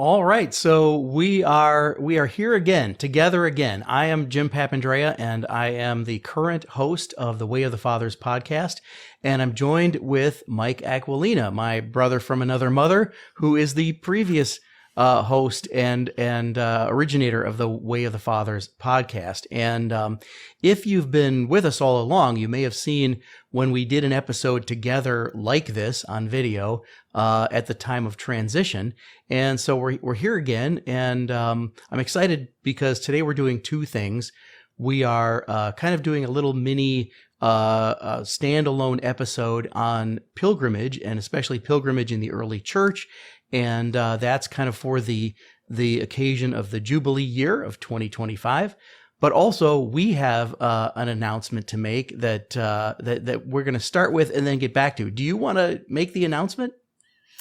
All right, so we are here again, together again. I am Jim Papandrea, and I am the current host of the Way of the Fathers podcast, and I'm joined with Mike Aquilina, my brother from another mother, who is the previous host and originator of the Way of the Fathers podcast. And if you've been with us all along, you may have seen when we did an episode together like this on video at the time of transition. And so we're here again, and I'm excited because today we're doing two things. We are kind of doing a little mini standalone episode on pilgrimage, and especially pilgrimage in the early church. And that's kind of for the occasion of the Jubilee year of 2025. But also, we have an announcement to make that we're going to start with and then get back to. Do you want to make the announcement,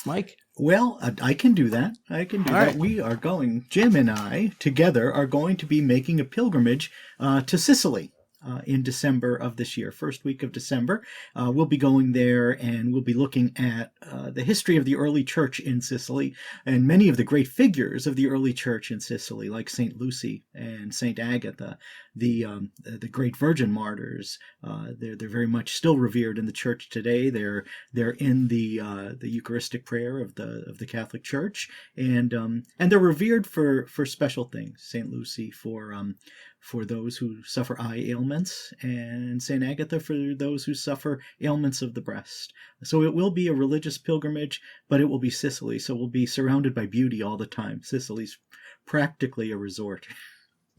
Mike? Well, I can do that. I can do that. Right. Jim and I together are going to be making a pilgrimage to Sicily. In December of this year, first week of December. We'll be going there, and we'll be looking at the history of the early church in Sicily and many of the great figures of the early church in Sicily, like St. Lucy and St. Agatha, the great virgin martyrs. They're very much still revered in the church today. They're in the Eucharistic prayer of the Catholic Church, and they're revered for special things. St. Lucy for those who suffer eye ailments, and St. Agatha for those who suffer ailments of the breast. So it will be a religious pilgrimage, but it will be Sicily, so we'll be surrounded by beauty all the time. Sicily's practically a resort.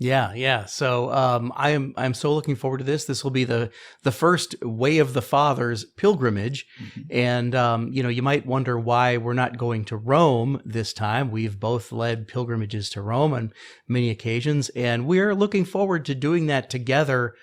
Yeah. So I'm so looking forward to this. This will be the first Way of the Fathers pilgrimage, and you might wonder why we're not going to Rome this time. We've both led pilgrimages to Rome on many occasions, and we're looking forward to doing that together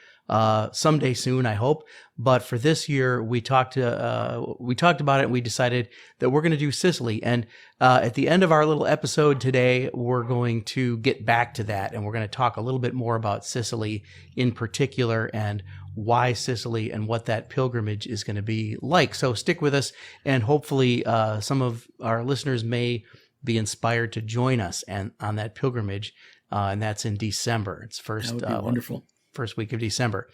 someday soon, I hope. But for this year, we talked about it, and we decided that we're going to do Sicily. And at the end of our little episode today, we're going to get back to that, and we're going to talk a little bit more about Sicily in particular, and why Sicily, and what that pilgrimage is going to be like. So stick with us, and hopefully some of our listeners may be inspired to join us on that pilgrimage, and that's in December. It's first. That would be wonderful. First week of December.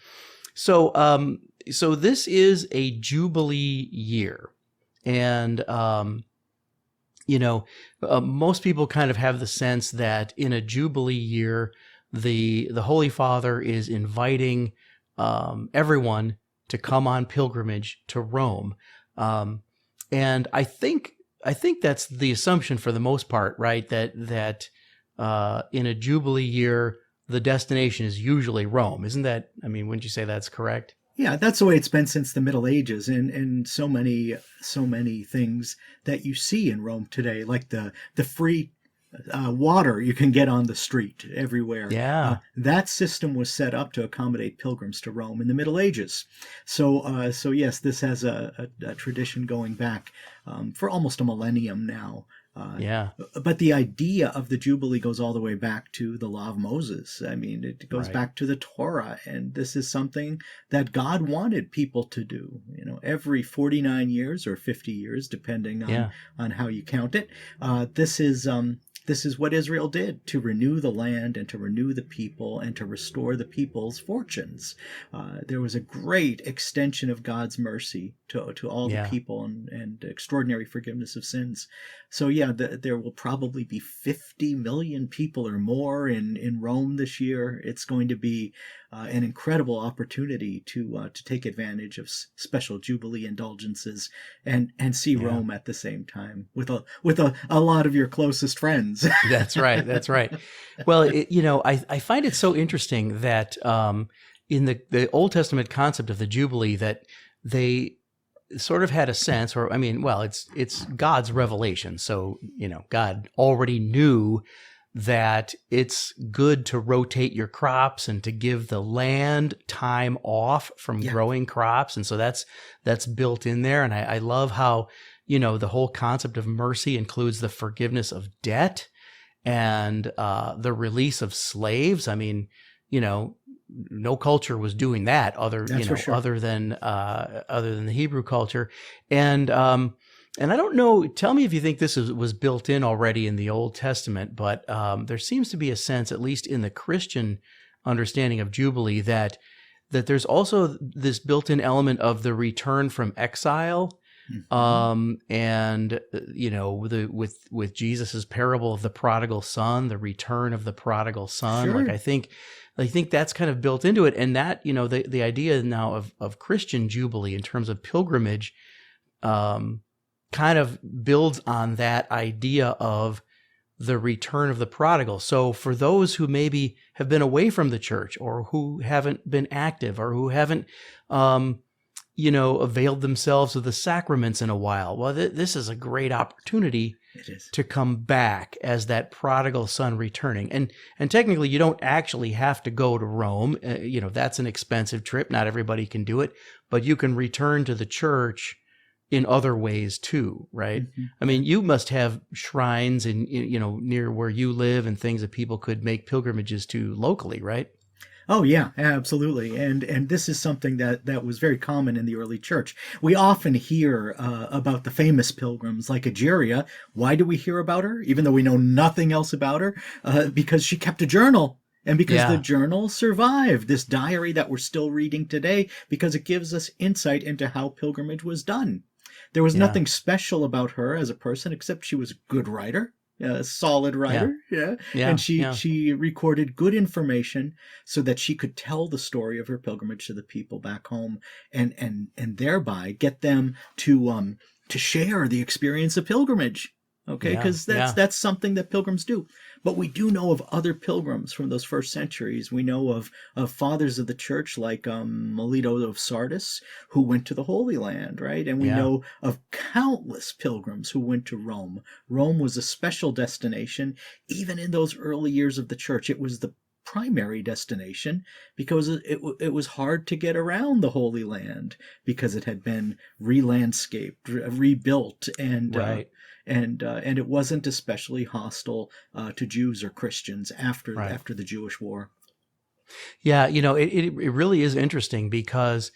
So this is a Jubilee year, and most people kind of have the sense that in a Jubilee year, the Holy Father is inviting everyone to come on pilgrimage to Rome, and I think that's the assumption for the most part, right? That in a Jubilee year, the destination is usually Rome. Isn't that, wouldn't you say that's correct? Yeah, that's the way it's been since the Middle Ages, and so many things that you see in Rome today, like the free water you can get on the street everywhere. Yeah. That system was set up to accommodate pilgrims to Rome in the Middle Ages. So yes, this has a tradition going back for almost a millennium now. But the idea of the Jubilee goes all the way back to the Law of Moses. It goes back to the Torah, and this is something that God wanted people to do. Every 49 years or 50 years, depending on how you count it. This is what Israel did to renew the land and to renew the people and to restore the people's fortunes. There was a great extension of God's mercy to all the people and extraordinary forgiveness of sins. So there will probably be 50 million people or more in Rome this year. It's going to be an incredible opportunity to take advantage of special Jubilee indulgences and see Rome at the same time with a lot of your closest friends. That's right. Well, I find it so interesting that in the Old Testament concept of the Jubilee, that they sort of had a sense, or it's God's revelation. So God already knew that it's good to rotate your crops and to give the land time off from growing crops. And so that's built in there. And I love how, the whole concept of mercy includes the forgiveness of debt and the release of slaves. No culture was doing that other than the Hebrew culture. And And I don't know, tell me if you think this was built in already in the Old Testament, but there seems to be a sense, at least in the Christian understanding of Jubilee, that there's also this built-in element of the return from exile. And with Jesus's parable of the prodigal son, the return of the prodigal son, Sure. like I think that's kind of built into it. And that, the idea now of Christian Jubilee in terms of pilgrimage, kind of builds on that idea of the return of the prodigal. So for those who maybe have been away from the church, or who haven't been active, or who haven't, availed themselves of the sacraments in a while, well, this is a great opportunity to come back as that prodigal son returning. And technically, you don't actually have to go to Rome. That's an expensive trip. Not everybody can do it, but you can return to the church in other ways too, right? I mean, you must have shrines in, near where you live and things that people could make pilgrimages to locally, right? Oh yeah, absolutely. And this is something that was very common in the early church. We often hear about the famous pilgrims like Egeria. Why do we hear about her, even though we know nothing else about her? Because she kept a journal. And because the journal survived, this diary that we're still reading today, because it gives us insight into how pilgrimage was done. There was nothing special about her as a person, except she was a good writer, a solid writer. And she recorded good information so that she could tell the story of her pilgrimage to the people back home, and thereby get them to share the experience of pilgrimage. Okay, because that's something that pilgrims do. But we do know of other pilgrims from those first centuries. We know of fathers of the church like Melito of Sardis, who went to the Holy Land, right? And we know of countless pilgrims who went to Rome. Rome was a special destination. Even in those early years of the church, it was the primary destination because it was hard to get around the Holy Land because it had been re-landscaped, rebuilt, and and it wasn't especially hostile to Jews or Christians after the Jewish War. Yeah, it really is interesting because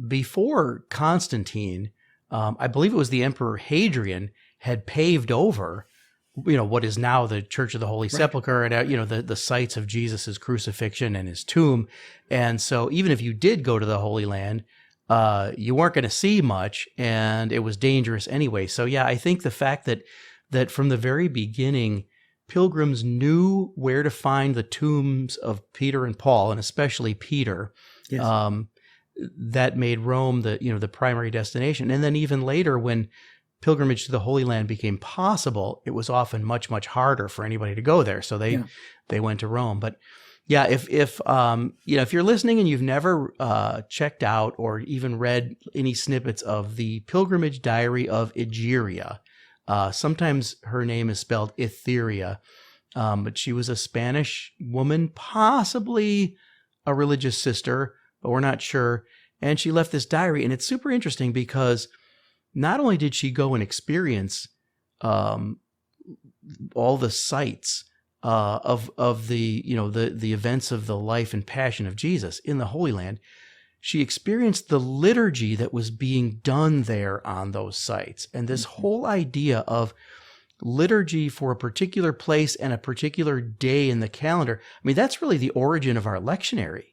before Constantine, I believe it was the Emperor Hadrian had paved over, what is now the Church of the Holy Sepulchre, and the sites of Jesus's crucifixion and his tomb. And so even if you did go to the Holy Land, you weren't going to see much, and it was dangerous anyway. So yeah, I think the fact that from the very beginning, pilgrims knew where to find the tombs of Peter and Paul, and especially Peter, that made Rome the primary destination. And then even later, when pilgrimage to the Holy Land became possible, it was often much, much harder for anybody to go there. So they went to Rome. But yeah, if you're listening and you've never checked out or even read any snippets of the Pilgrimage Diary of Egeria, sometimes her name is spelled Etheria, but she was a Spanish woman, possibly a religious sister, but we're not sure. And she left this diary, and it's super interesting because not only did she go and experience all the sights of the the events of the life and passion of Jesus in the Holy Land, she experienced the liturgy that was being done there on those sites. And this whole idea of liturgy for a particular place and a particular day in the calendar, I mean, that's really the origin of our lectionary.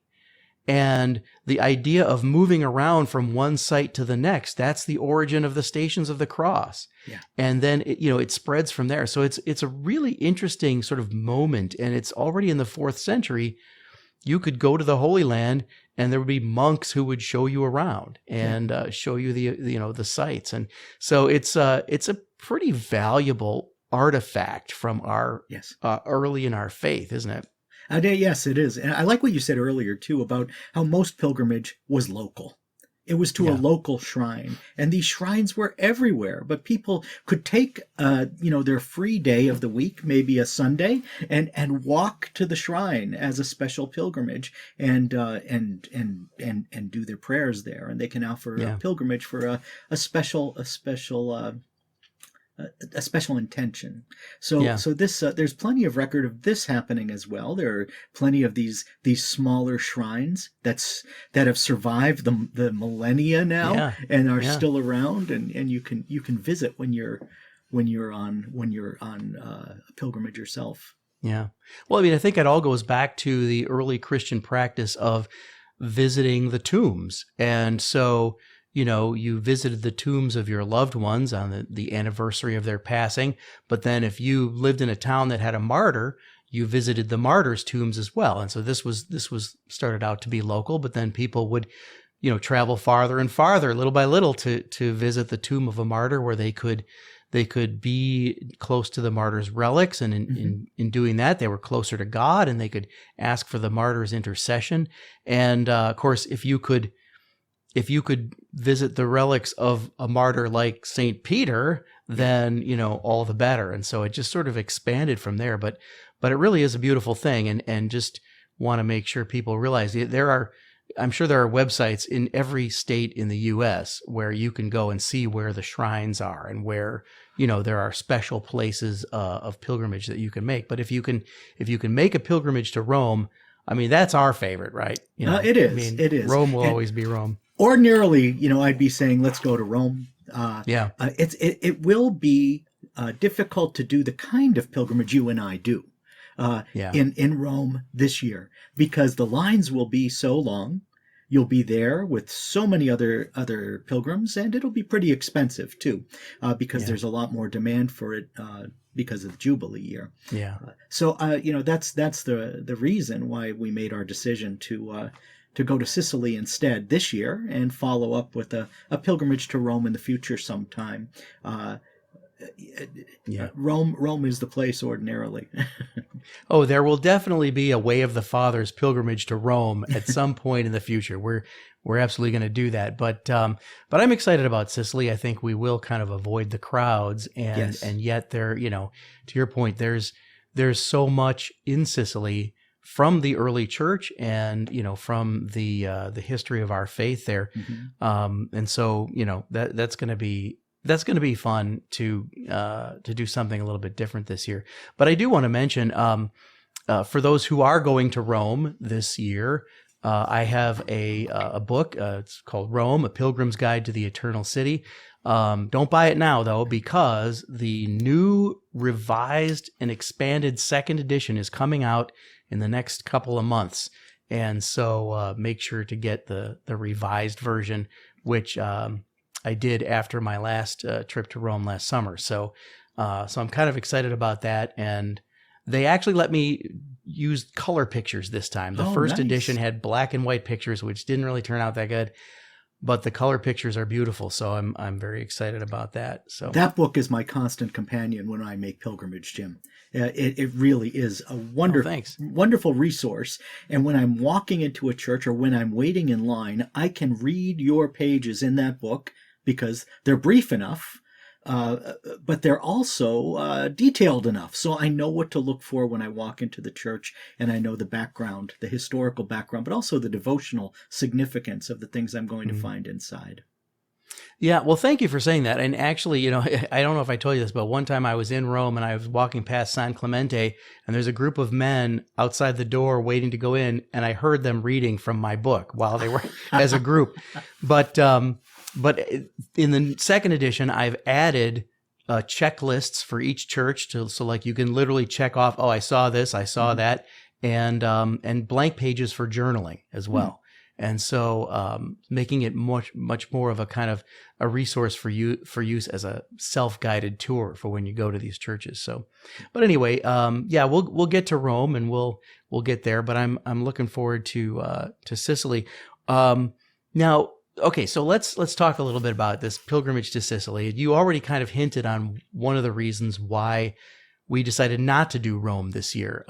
And the idea of moving around from one site to the next, that's the origin of the Stations of the Cross. Yeah. And then it spreads from there. So it's a really interesting sort of moment. And it's already in the 4th century. You could go to the Holy Land and there would be monks who would show you around and show you the sites. And so it's a pretty valuable artifact from our early in our faith, isn't it? Yes, it is. And I like what you said earlier, too, about how most pilgrimage was local. It was to a local shrine. And these shrines were everywhere. But people could take, their free day of the week, maybe a Sunday, and walk to the shrine as a special pilgrimage and do their prayers there. And they can offer a pilgrimage for a special a special intention. So this there's plenty of record of this happening as well. There are plenty of these smaller shrines that have survived the millennia now and are still around, and you can visit when you're on a pilgrimage yourself. Yeah. Well, I mean, I think it all goes back to the early Christian practice of visiting the tombs. And so, you visited the tombs of your loved ones on the anniversary of their passing. But then if you lived in a town that had a martyr, you visited the martyrs' tombs as well. And so this was started out to be local, but then people would, travel farther and farther, little by little, to visit the tomb of a martyr, where they could be close to the martyr's relics. And in doing that, they were closer to God, and they could ask for the martyr's intercession. And of course, if you could visit the relics of a martyr like St. Peter, then, all the better. And so it just sort of expanded from there. But it really is a beautiful thing. And just want to make sure people realize I'm sure there are websites in every state in the U.S. where you can go and see where the shrines are and where, there are special places of pilgrimage that you can make. But if you can make a pilgrimage to Rome, I mean, that's our favorite, right? It is. I mean, it is. Rome will always be Rome. Ordinarily, I'd be saying, let's go to Rome. It will be difficult to do the kind of pilgrimage you and I do in Rome this year, because the lines will be so long. You'll be there with so many other pilgrims, and it'll be pretty expensive too, because there's a lot more demand for it because of the Jubilee year. Yeah. So that's the reason why we made our decision to go to Sicily instead this year, and follow up with a pilgrimage to Rome in the future sometime. Rome is the place ordinarily. Oh, there will definitely be a Way of the Fathers pilgrimage to Rome at some point in the future. We're absolutely going to do that. But I'm excited about Sicily. I think we will kind of avoid the crowds, and yet there, to your point, there's so much in Sicily from the early church, and from the history of our faith there. And so that's going to be fun to do something a little bit different this year. But I do want to mention, for those who are going to Rome this year, I have a book. It's called Rome: A Pilgrim's Guide to the Eternal City. Don't buy it now, though, because the new revised and expanded second edition is coming out in the next couple of months. And so make sure to get the revised version, which I did after my last trip to Rome last summer. So I'm kind of excited about that. And they actually let me use color pictures this time. The first edition had black and white pictures, which didn't really turn out that good. But the color pictures are beautiful, so I'm very excited about that. So that book is my constant companion when I make pilgrimage, Jim. It really is a wonderful resource. And when I'm walking into a church, or when I'm waiting in line, I can read your pages in that book, because they're brief enough, but they're also detailed enough. So I know what to look for when I walk into the church, and I know the background, the historical background, but also the devotional significance of the things I'm going to find inside. Yeah, well, thank you for saying that. And actually, I don't know if I told you this, but one time I was in Rome and I was walking past San Clemente, and there's a group of men outside the door waiting to go in, and I heard them reading from my book while they were as a group. But in the second edition, I've added checklists for each church so like you can literally check off, oh, I saw this, I saw that, and blank pages for journaling as well. And so making it much more of a kind of a resource for use as a self-guided tour for when you go to these churches. So, but anyway, we'll get to Rome, and we'll get there. But I'm looking forward to Sicily. Now, okay, so let's talk a little bit about this pilgrimage to Sicily. You already kind of hinted on one of the reasons why we decided not to do Rome this year.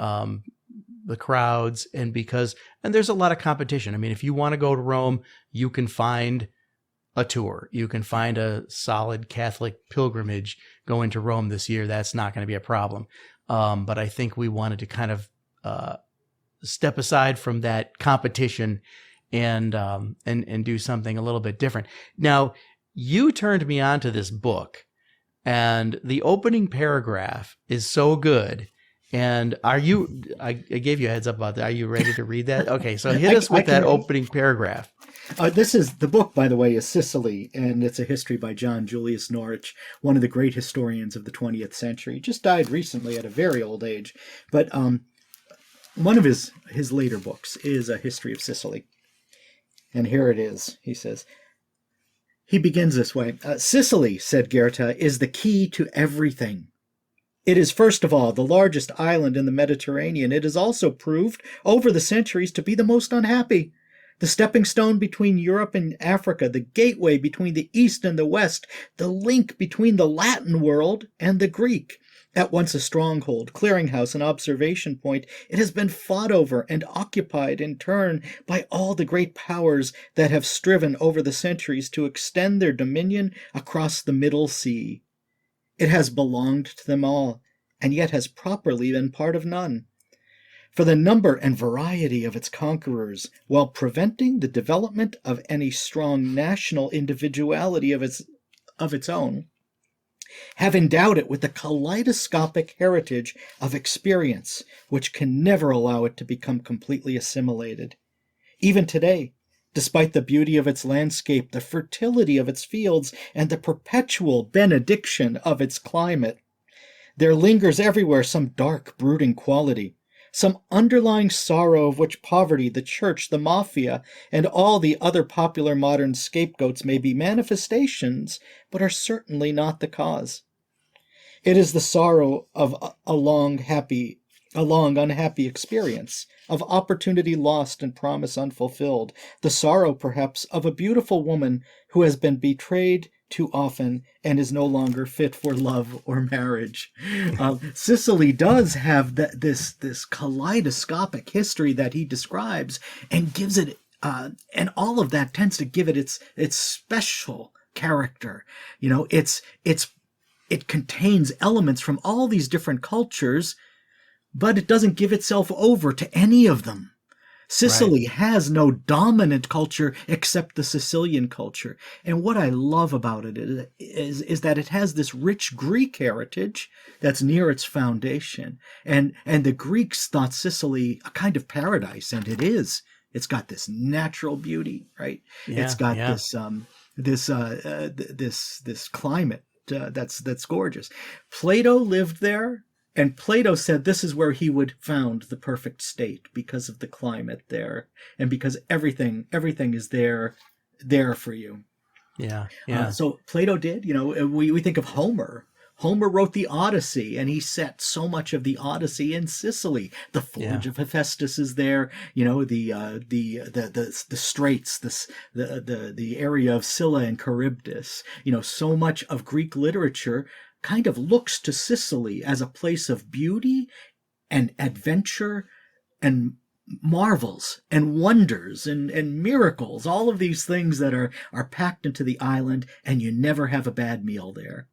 The crowds, and there's a lot of competition. I mean, if you want to go to Rome, you can find a tour. You can find a solid Catholic pilgrimage going to Rome this year. That's not going to be a problem. But I think we wanted to kind of step aside from that competition and do something a little bit different. Now, you turned me on to this book, And the opening paragraph is so good. And I gave you a heads up about that. Are you ready to read that? Okay, so hit us with that opening paragraph. This is the book, by the way, is Sicily, and it's a history by John Julius Norwich, one of the great historians of the 20th century. He just died recently at a very old age. But one of his later books is a history of Sicily. And here it is, he says. He begins this way. Sicily, said Goethe, is the key to everything. It is, first of all, the largest island in the Mediterranean. It is also proved over the centuries to be the most unhappy. The stepping stone between Europe and Africa, the gateway between the East and the West, the link between the Latin world and the Greek. At once a stronghold, clearinghouse, and observation point, it has been fought over and occupied in turn by all the great powers that have striven over the centuries to extend their dominion across the Middle Sea. It has belonged to them all, and yet has properly been part of none. For the number and variety of its conquerors, while preventing the development of any strong national individuality of its own, have endowed it with a kaleidoscopic heritage of experience which can never allow it to become completely assimilated. Even today, despite the beauty of its landscape, the fertility of its fields, and the perpetual benediction of its climate, there lingers everywhere some dark, brooding quality, some underlying sorrow of which poverty, the church, the mafia, and all the other popular modern scapegoats may be manifestations, but are certainly not the cause. It is the sorrow of a long, unhappy experience, of opportunity lost and promise unfulfilled, the sorrow, perhaps, of a beautiful woman who has been betrayed too often and is no longer fit for love or marriage. Sicily does have this kaleidoscopic history that he describes and gives it, and all of that tends to give it its special character. You know, it contains elements from all these different cultures, but it doesn't give itself over to any of them. Sicily has no dominant culture except the Sicilian culture. And what I love about it is that it has this rich Greek heritage that's near its foundation. And the Greeks thought Sicily a kind of paradise, and it is. It's got this natural beauty, right? Yeah, it's got this climate that's gorgeous. Plato lived there. And Plato said this is where he would found the perfect state because of the climate there and because everything is there for you. Yeah. So Plato did, we think of Homer. Homer wrote the Odyssey, and he set so much of the Odyssey in Sicily. The Forge of Hephaestus is there, the straits, the area of Scylla and Charybdis. So much of Greek literature kind of looks to Sicily as a place of beauty and adventure and marvels and wonders and miracles, all of these things that are packed into the island, and you never have a bad meal there.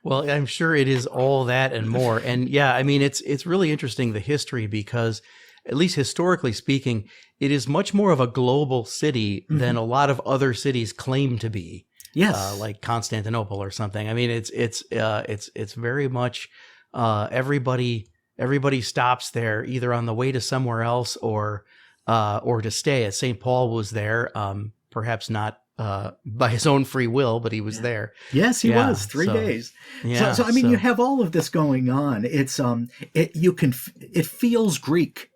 Well, I'm sure it is all that and more. And yeah, I mean, it's really interesting, the history, because at least historically speaking, it is much more of a global city than a lot of other cities claim to be. Yes, like Constantinople or something. I mean, it's very much everybody stops there either on the way to somewhere else or to stay. As St. Paul was there, perhaps not by his own free will, but he was there. Yes, he was 3 days. Yeah, so I mean, you have all of this going on. It's it feels Greek.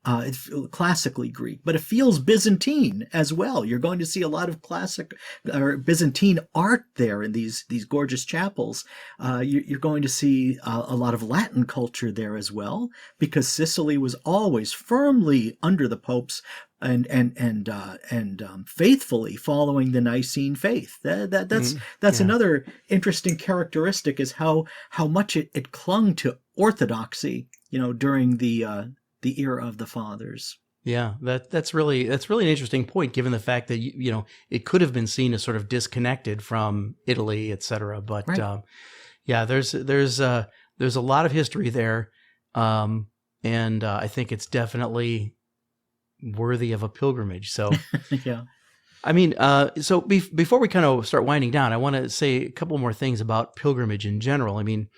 It's classically Greek, but it feels Byzantine as well. You're going to see a lot of classic or Byzantine art there in these gorgeous chapels. You're going to see a lot of Latin culture there as well, because Sicily was always firmly under the popes and faithfully following the Nicene faith. That's another interesting characteristic, is how much it clung to orthodoxy, during the era of the fathers. Yeah, that's really an interesting point, given the fact that it could have been seen as sort of disconnected from Italy, etc. But there's a lot of history there, and I think it's definitely worthy of a pilgrimage. So yeah. I mean, so before we kind of start winding down, I want to say a couple more things about pilgrimage in general. I mean,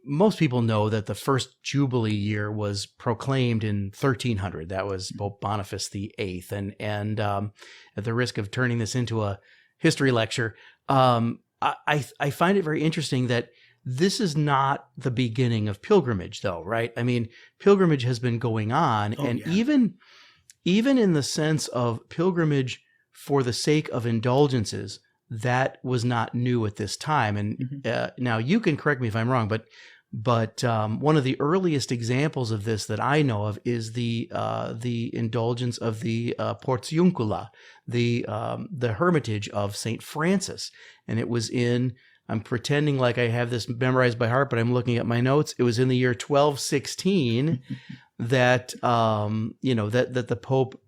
most people know that the first Jubilee year was proclaimed in 1300. That was Pope Boniface VIII. And at the risk of turning this into a history lecture, I find it very interesting that this is not the beginning of pilgrimage, though, right? I mean, pilgrimage has been going on, even in the sense of pilgrimage for the sake of indulgences, that was not new at this time. And now you can correct me if I'm wrong, but one of the earliest examples of this that I know of is the indulgence of the Portiuncula, the hermitage of Saint Francis, and it was in. I'm pretending like I have this memorized by heart, but I'm looking at my notes. It was in the year 1216 that that the Pope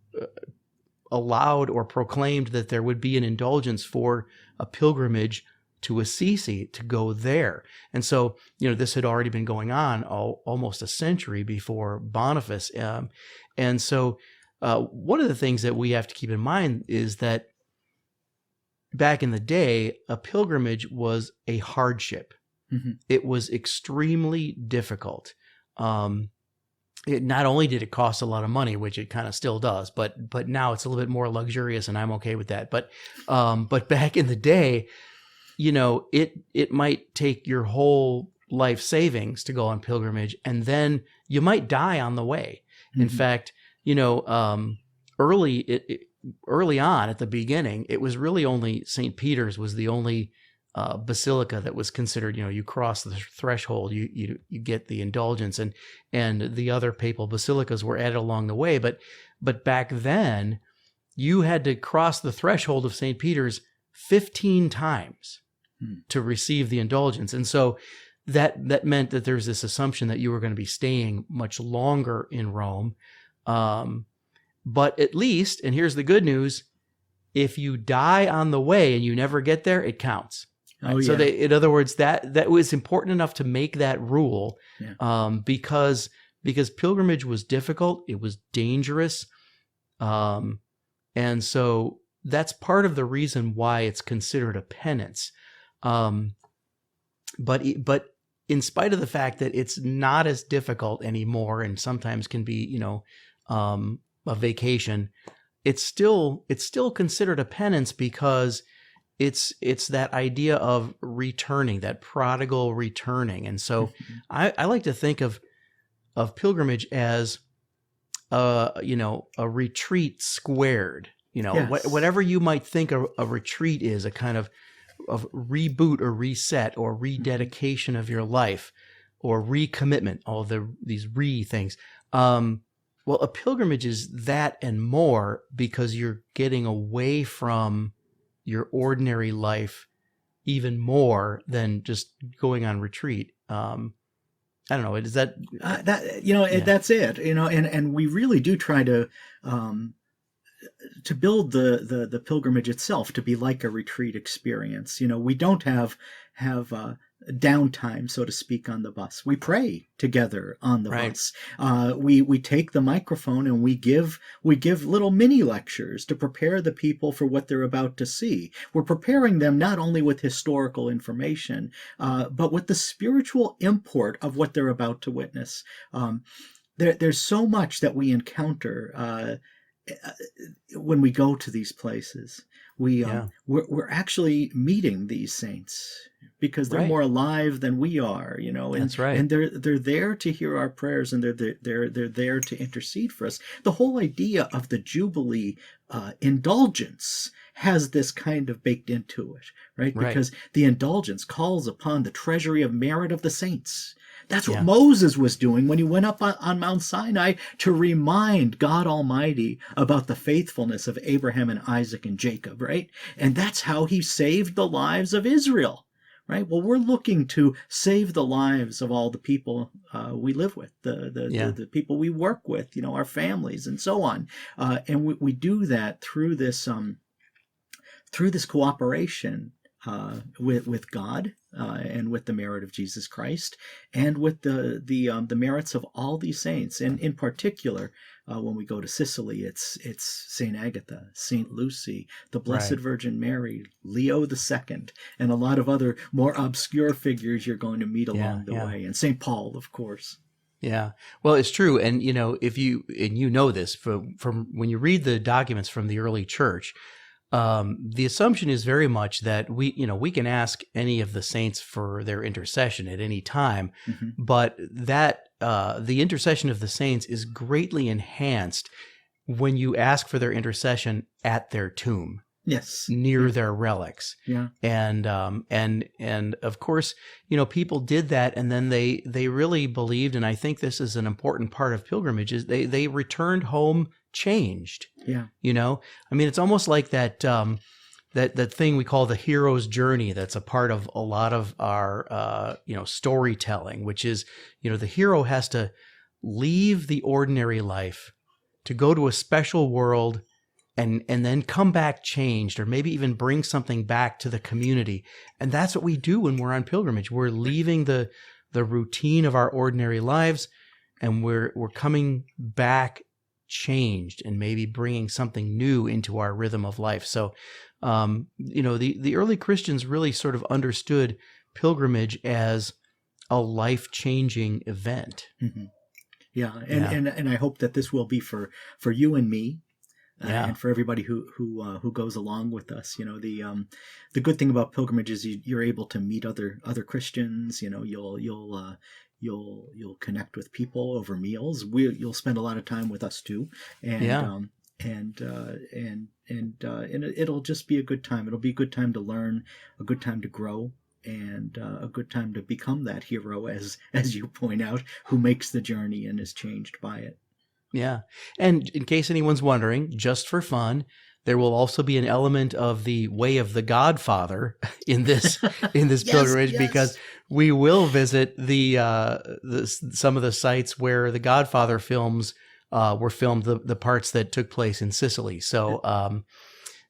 allowed or proclaimed that there would be an indulgence for a pilgrimage to Assisi, to go there. And so, this had already been going on almost a century before Boniface. And so one of the things that we have to keep in mind is that back in the day, a pilgrimage was a hardship. It was extremely difficult. Not only did it cost a lot of money, which it kind of still does, but now it's a little bit more luxurious, and I'm okay with that. But back in the day, it might take your whole life savings to go on pilgrimage, and then you might die on the way. In fact, early on at the beginning, it was really only St. Peter's was the only basilica that was considered, you cross the threshold, you get the indulgence, and the other papal basilicas were added along the way. But back then, you had to cross the threshold of St. Peter's 15 times to receive the indulgence. And so that meant that there's this assumption that you were going to be staying much longer in Rome. But at least, and here's the good news, if you die on the way and you never get there, it counts. Right? So in other words, that was important enough to make that rule, because pilgrimage was difficult, it was dangerous, and so that's part of the reason why it's considered a penance. But in spite of the fact that it's not as difficult anymore, and sometimes can be, a vacation, it's still considered a penance because it's that idea of returning, that prodigal returning. And so I like to think of pilgrimage as a retreat squared. Whatever you might think a retreat is, a kind of reboot or reset or rededication of your life or recommitment, all these things. Well, a pilgrimage is that and more, because you're getting away from your ordinary life even more than just going on retreat. I don't know. Is that that's it. And we really do try to build the pilgrimage itself to be like a retreat experience. We don't have downtime, so to speak, on the bus. We pray together on the bus. We take the microphone and we give little mini lectures to prepare the people for what they're about to see. We're preparing them not only with historical information, but with the spiritual import of what they're about to witness. There's so much that we encounter when we go to these places. We're actually meeting these saints because they're more alive than we are, and that's right. And they're there to hear our prayers, and they're there to intercede for us. The whole idea of the Jubilee indulgence has this kind of baked into it, right? Because the indulgence calls upon the treasury of merit of the saints. That's what Moses was doing when he went up on Mount Sinai to remind God Almighty about the faithfulness of Abraham and Isaac and Jacob, right? And that's how he saved the lives of Israel, right? Well, we're looking to save the lives of all the people we live with, the people we work with, our families and so on. And we do that through this cooperation with God and with the merit of Jesus Christ, and with the merits of all these saints. And in particular, when we go to Sicily, it's Saint Agatha, Saint Lucy, the Blessed Right. Virgin Mary, Leo II, and a lot of other more obscure figures you're going to meet along the way, and Saint Paul, of course. Yeah. Well, it's true. And, if you know this from when you read the documents from the early church, the assumption is very much that we can ask any of the saints for their intercession at any time, but that the intercession of the saints is greatly enhanced when you ask for their intercession at their tomb. Yes. Near their relics. Yeah. And of course, people did that, and then they really believed, and I think this is an important part of pilgrimages, they returned home changed. Yeah. I mean, it's almost like that that thing we call the hero's journey that's a part of a lot of our storytelling, which is, the hero has to leave the ordinary life to go to a special world and then come back changed, or maybe even bring something back to the community. And that's what we do when we're on pilgrimage. We're leaving the routine of our ordinary lives, and we're coming back changed and maybe bringing something new into our rhythm of life. So, the early Christians really sort of understood pilgrimage as a life-changing event. Mm-hmm. Yeah. And I hope that this will be for you and me. And for everybody who goes along with us. The good thing about pilgrimage is you're able to meet other Christians. You'll connect with people over meals. You'll spend a lot of time with us too, and it'll just be a good time. It'll be a good time to learn, a good time to grow, and a good time to become that hero, as you point out, who makes the journey and is changed by it. Yeah. And in case anyone's wondering, just for fun, there will also be an element of the way of the Godfather in this pilgrimage, yes. because we will visit some of the sites where the Godfather films were filmed, the parts that took place in Sicily. So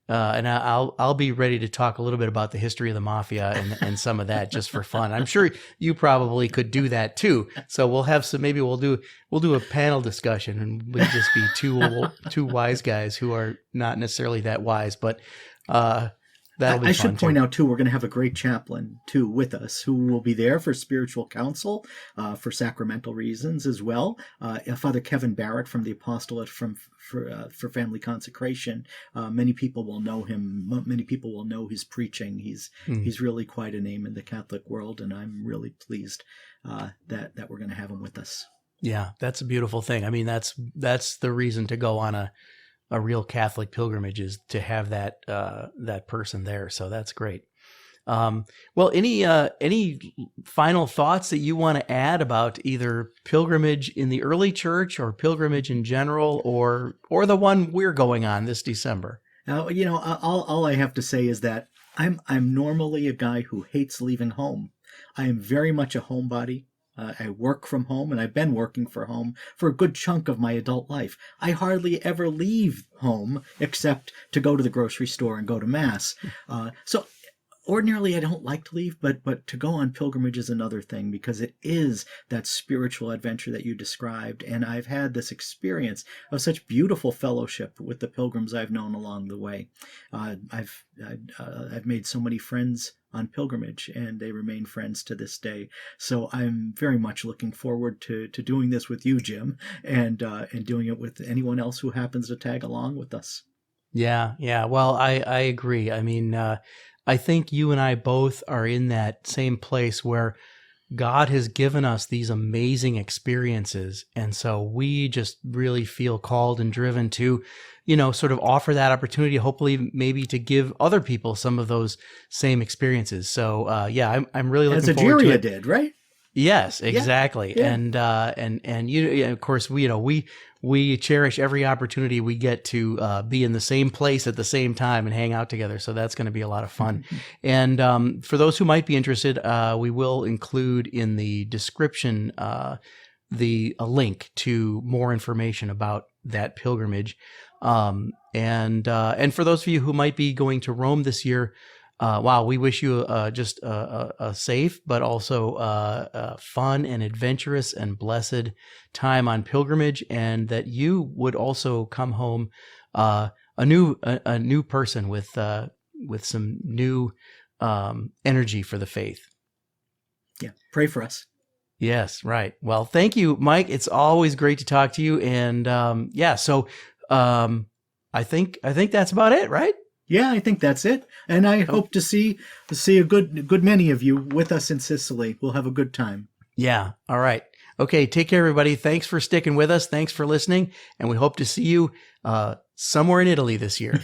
and I'll be ready to talk a little bit about the history of the mafia and some of that just for fun. I'm sure you probably could do that too. So we'll have some. Maybe we'll do a panel discussion, and we'll just be two wise guys who are not necessarily that wise, but that'll be fun. I should point out too, we're going to have a great chaplain too with us, who will be there for spiritual counsel, for sacramental reasons as well. Father Kevin Barrett from the Apostolate for Family Consecration. Many people will know him. Many people will know his preaching. He's really quite a name in the Catholic world, and I'm really pleased that we're going to have him with us. Yeah, that's a beautiful thing. I mean, that's the reason to go on a real Catholic pilgrimage, is to have that person there. So that's great. Well, any final thoughts that you want to add about either pilgrimage in the early church or pilgrimage in general, or the one we're going on this December? All I have to say is that I'm normally a guy who hates leaving home. I am very much a homebody. I work from home, and I've been working from home for a good chunk of my adult life. I hardly ever leave home except to go to the grocery store and go to Mass. So ordinarily I don't like to leave, but to go on pilgrimage is another thing, because it is that spiritual adventure that you described. And I've had this experience of such beautiful fellowship with the pilgrims I've known along the way. I've made so many friends on pilgrimage, and they remain friends to this day. So I'm very much looking forward to doing this with you, Jim, and doing it with anyone else who happens to tag along with us. Yeah. Well, I agree. I mean, I think you and I both are in that same place where God has given us these amazing experiences. And so we just really feel called and driven to, sort of offer that opportunity, hopefully maybe to give other people some of those same experiences. So, I'm really looking forward to it. As Ageria did, right? Yes, exactly. Yeah. And of course, we cherish every opportunity we get to be in the same place at the same time and hang out together. So that's going to be a lot of fun. And for those who might be interested, we will include in the description a link to more information about that pilgrimage. And for those of you who might be going to Rome this year, wow, we wish you just a safe, but also fun and adventurous and blessed time on pilgrimage, and that you would also come home a new person with some new energy for the faith. Yeah, pray for us. Yes, right. Well, thank you, Mike. It's always great to talk to you. And so I think that's about it, right? Yeah, I think that's it. And I hope to see a good many of you with us in Sicily. We'll have a good time. Yeah. All right. Okay. Take care, everybody. Thanks for sticking with us. Thanks for listening. And we hope to see you somewhere in Italy this year.